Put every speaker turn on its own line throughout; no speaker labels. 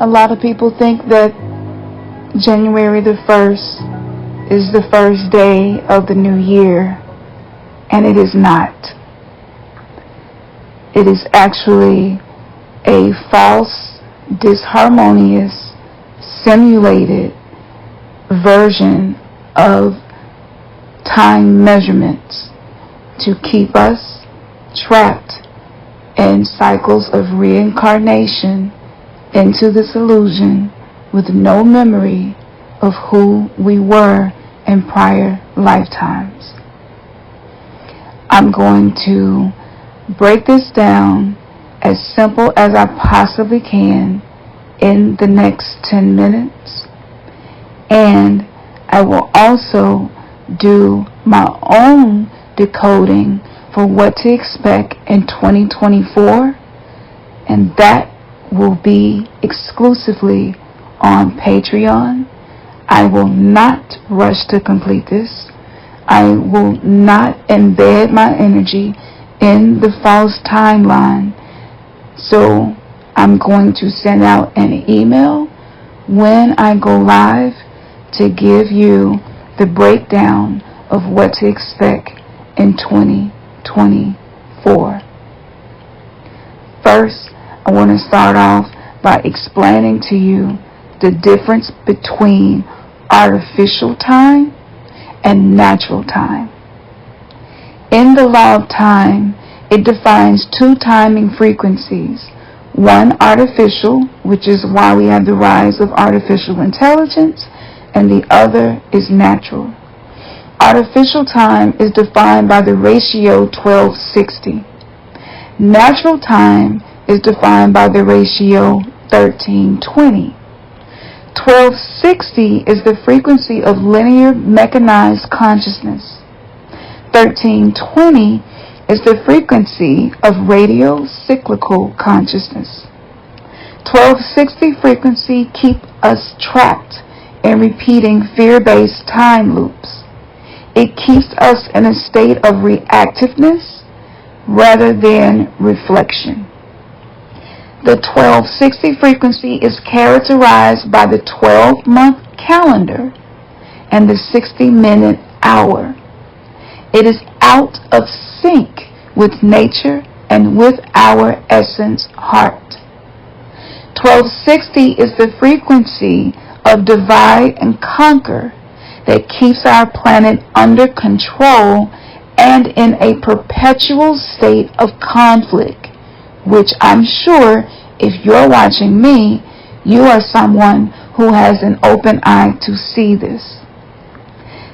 A lot of people think that January the 1st is the first day of the new year, and it is not. It is actually a false, disharmonious, simulated version of time measurements to keep us trapped in cycles of reincarnation into this illusion with no memory of who we were in prior lifetimes. I'm going to break this down as simple as I possibly can in the next 10 minutes, and I will also do my own decoding for what to expect in 2024, and that will be exclusively on Patreon. I will not rush to complete this. I will not embed my energy in the false timeline. So I'm going to send out an email when I go live to give you the breakdown of what to expect in 2024. First, I want to start off by explaining to you the difference between artificial time and natural time. In the law of time, it defines two timing frequencies. One artificial, which is why we have the rise of artificial intelligence, and the other is natural. Artificial time is defined by the ratio 1260. Natural time is defined by the ratio 1320. 1260 is the frequency of linear mechanized consciousness. 1320 is the frequency of radio cyclical consciousness. 1260 frequency keeps us trapped in repeating fear-based time loops. It keeps us in a state of reactiveness rather than reflection. The 1260 frequency is characterized by the 12-month calendar and the 60-minute hour. It is out of sync with nature and with our essence heart. 1260 is the frequency of divide and conquer that keeps our planet under control and in a perpetual state of conflict, which I'm sure if you're watching me, you are someone who has an open eye to see this.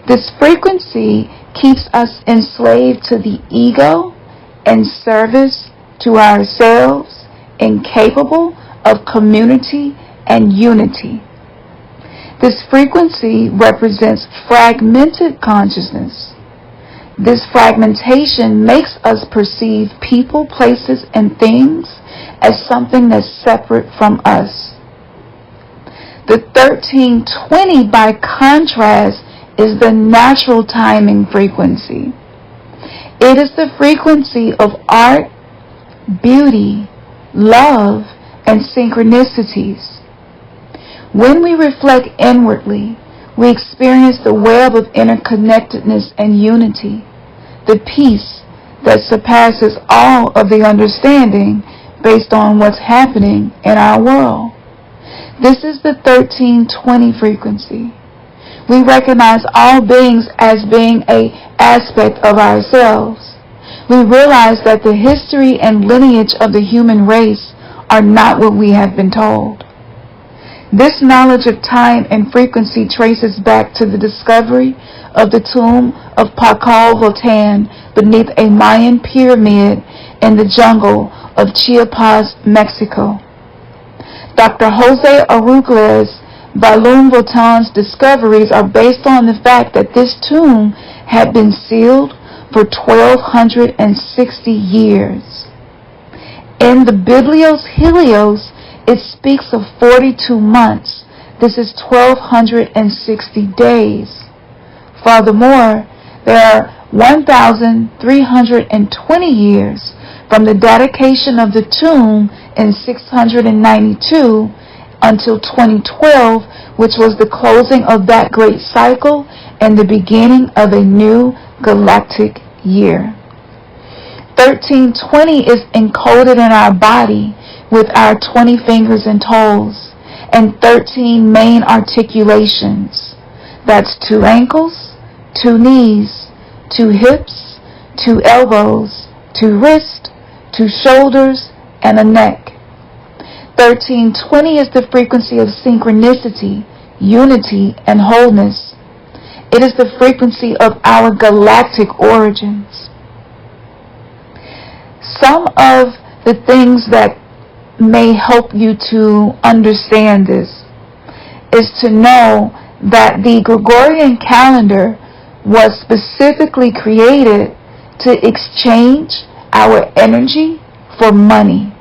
This frequency keeps us enslaved to the ego, in service to ourselves, incapable of community and unity. This frequency represents fragmented consciousness. This fragmentation makes us perceive people, places, and things as something that's separate from us. The 1320, by contrast, is the natural timing frequency. It is the frequency of art, beauty, love, and synchronicities. When we reflect inwardly, we experience the web of interconnectedness and unity, the peace that surpasses all of the understanding based on what's happening in our world. This is the 1320 frequency. We recognize all beings as being an aspect of ourselves. We realize that the history and lineage of the human race are not what we have been told. This knowledge of time and frequency traces back to the discovery of the tomb of Pacal Votan beneath a Mayan pyramid in the jungle of Chiapas, Mexico. Dr. Jose Arugles Balloon Votan's discoveries are based on the fact that this tomb had been sealed for 1,260 years. In the Biblios Helios, it speaks of 42 months. This is 1,260 days. Furthermore, there are 1,320 years from the dedication of the tomb in 692 until 2012, which was the closing of that great cycle and the beginning of a new galactic year. 1320 is encoded in our body with our 20 fingers and toes and 13 main articulations. That's 2 ankles, 2 knees, 2 hips, 2 elbows, 2 wrists, 2 shoulders, and a neck. 1320 is the frequency of synchronicity, unity, and wholeness. It is the frequency of our galactic origins. Some of the things that may help you to understand this is to know that the Gregorian calendar was specifically created to exchange our energy for money,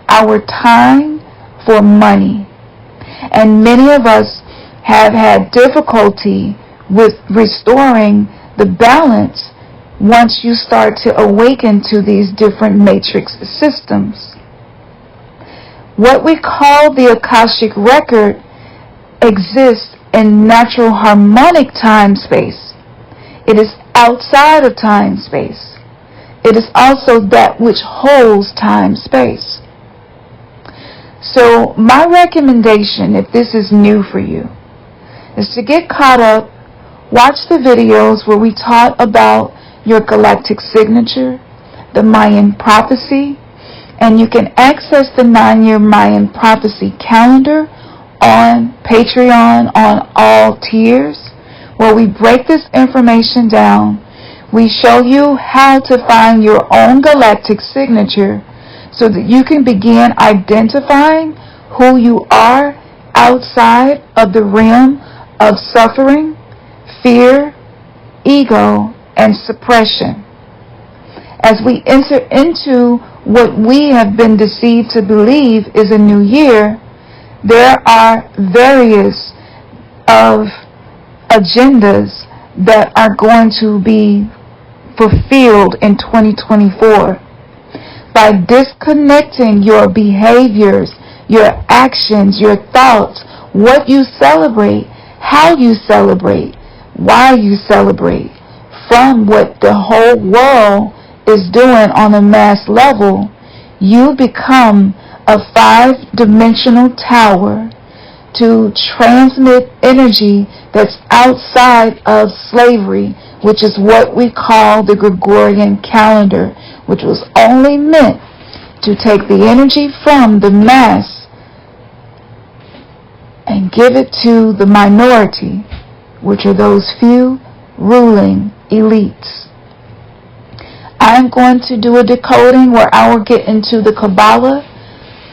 our time for money. And many of us have had difficulty with restoring the balance once you start to awaken to these different matrix systems. What we call the Akashic record exists in natural harmonic time-space. It is outside of time-space. It is also that which holds time-space. So my recommendation, if this is new for you, is to get caught up, watch the videos where we taught about your galactic signature, the Mayan prophecy, and you can access the 9-year Mayan prophecy calendar on Patreon on all tiers, where we break this information down. We show you how to find your own galactic signature so that you can begin identifying who you are outside of the realm of suffering, fear, ego, and suppression. As we enter into what we have been deceived to believe is a new year, there are various of agendas that are going to be fulfilled in 2024. By disconnecting your behaviors, your actions, your thoughts, what you celebrate, how you celebrate, why you celebrate, from what the whole world is doing on a mass level, you become a 5-dimensional tower to transmit energy that's outside of slavery, which is what we call the Gregorian calendar, which was only meant to take the energy from the mass and give it to the minority, which are those few ruling elites. I'm going to do a decoding where I will get into the Kabbalah,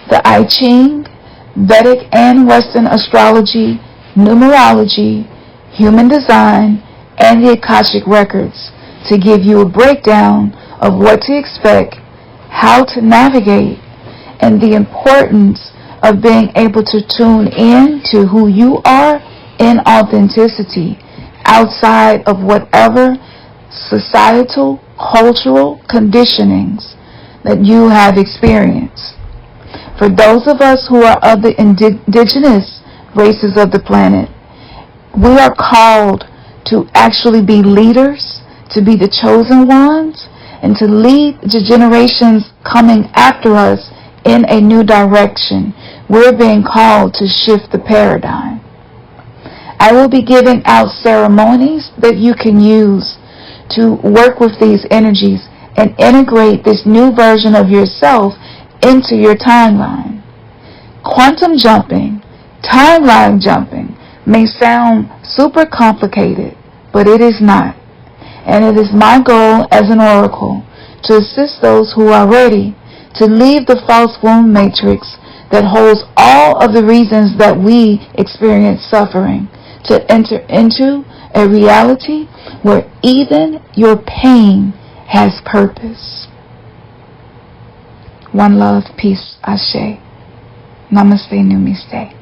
the I Ching, Vedic and Western astrology, numerology, human design, and the Akashic records to give you a breakdown of what to expect, how to navigate, and the importance of being able to tune in to who you are in authenticity outside of whatever societal, cultural conditionings that you have experienced. For those of us who are of the indigenous races of the planet, we are called to actually be leaders, to be the chosen ones, and to lead the generations coming after us in a new direction. We're being called to shift the paradigm. I will be giving out ceremonies that you can use to work with these energies and integrate this new version of yourself into your timeline. Quantum jumping, timeline jumping may sound super complicated, but it is not. And it is my goal as an oracle to assist those who are ready to leave the false womb matrix that holds all of the reasons that we experience suffering, to enter into a reality where even your pain has purpose. One love, peace, ashe. Namaste, Numiste.